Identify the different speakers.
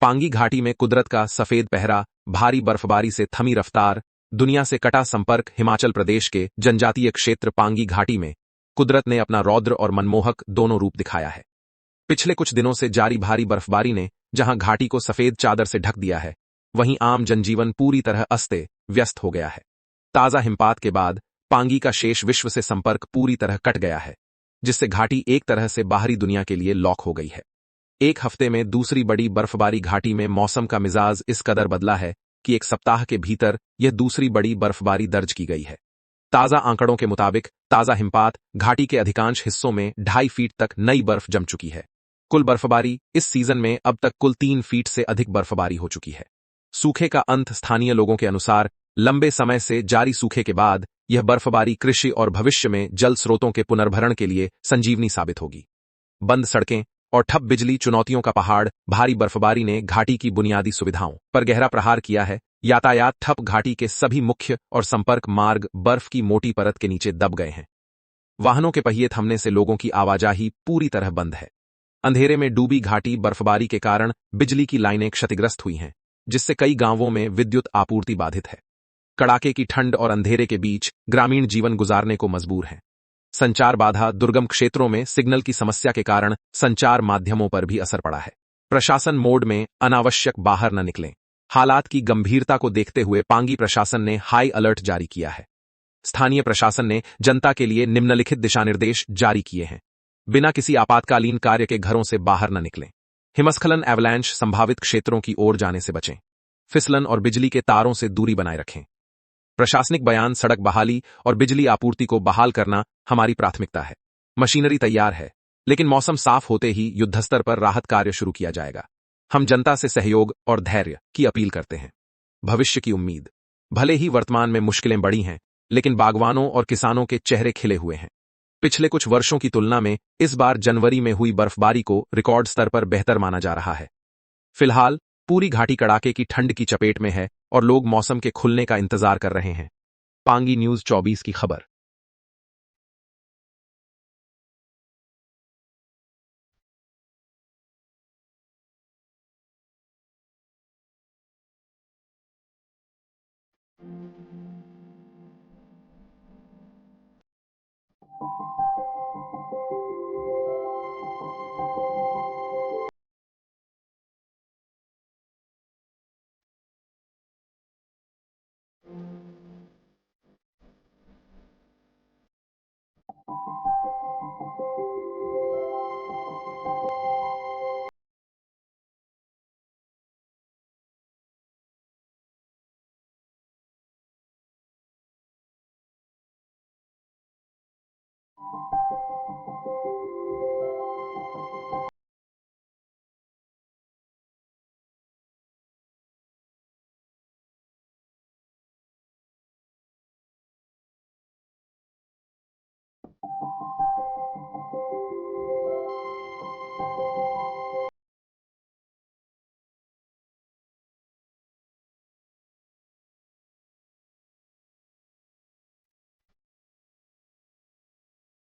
Speaker 1: पांगी घाटी में कुदरत का सफेद पहरा, भारी बर्फबारी से थमी रफ्तार, दुनिया से कटा संपर्क। हिमाचल प्रदेश के जनजातीय क्षेत्र पांगी घाटी में कुदरत ने अपना रौद्र और मनमोहक दोनों रूप दिखाया है। पिछले कुछ दिनों से जारी भारी बर्फबारी ने जहां घाटी को सफेद चादर से ढक दिया है, वहीं आम जनजीवन पूरी तरह अस्त व्यस्त हो गया है। ताजा हिमपात के बाद पांगी का शेष विश्व से संपर्क पूरी तरह कट गया है, जिससे घाटी एक तरह से बाहरी दुनिया के लिए लॉक हो गई है। एक हफ्ते में दूसरी बड़ी बर्फबारी। घाटी में मौसम का मिजाज इस कदर बदला है कि एक सप्ताह के भीतर यह दूसरी बड़ी बर्फबारी दर्ज की गई है। ताजा आंकड़ों के मुताबिक ताजा हिमपात घाटी के अधिकांश हिस्सों में 2.5 फीट तक नई बर्फ जम चुकी है। कुल बर्फबारी इस सीजन में अब तक कुल 3 फीट से अधिक बर्फबारी हो चुकी है। सूखे का अंत। स्थानीय लोगों के अनुसार लंबे समय से जारी सूखे के बाद यह बर्फबारी कृषि और भविष्य में जल स्रोतों के पुनर्भरण के लिए संजीवनी साबित होगी। बंद सड़कें और ठप बिजली। चुनौतियों का पहाड़। भारी बर्फबारी ने घाटी की बुनियादी सुविधाओं पर गहरा प्रहार किया है। यातायात ठप। घाटी के सभी मुख्य और संपर्क मार्ग बर्फ की मोटी परत के नीचे दब गए हैं। वाहनों के पहिए थमने से लोगों की आवाजाही पूरी तरह बंद है। अंधेरे में डूबी घाटी। बर्फबारी के कारण बिजली की लाइनें क्षतिग्रस्त हुई हैं, जिससे कई गांवों में विद्युत आपूर्ति बाधित है। कड़ाके की ठंड और अंधेरे के बीच ग्रामीण जीवन गुजारने को मजबूर हैं। संचार बाधा। दुर्गम क्षेत्रों में सिग्नल की समस्या के कारण संचार माध्यमों पर भी असर पड़ा है। प्रशासन मोड में। अनावश्यक बाहर न निकलें। हालात की गंभीरता को देखते हुए पांगी प्रशासन ने हाई अलर्ट जारी किया है। स्थानीय प्रशासन ने जनता के लिए निम्नलिखित दिशानिर्देश जारी किए हैं। बिना किसी आपातकालीन कार्य के घरों से बाहर न निकलें। हिमस्खलन एवलांच संभावित क्षेत्रों की ओर जाने से बचें। फिसलन और बिजली के तारों से दूरी बनाए रखें। प्रशासनिक बयान। सड़क बहाली और बिजली आपूर्ति को बहाल करना हमारी प्राथमिकता है। मशीनरी तैयार है, लेकिन मौसम साफ होते ही युद्धस्तर पर राहत कार्य शुरू किया जाएगा। हम जनता से सहयोग और धैर्य की अपील करते हैं। भविष्य की उम्मीद। भले ही वर्तमान में मुश्किलें बढ़ी हैं, लेकिन बागवानों और किसानों के चेहरे खिले हुए हैं। पिछले कुछ वर्षों की तुलना में इस बार जनवरी में हुई बर्फबारी को रिकॉर्ड स्तर पर बेहतर माना जा रहा है। फिलहाल पूरी घाटी कड़ाके की ठंड की चपेट में है और लोग मौसम के खुलने का इंतजार कर रहे हैं। पांगी न्यूज 24 की खबर।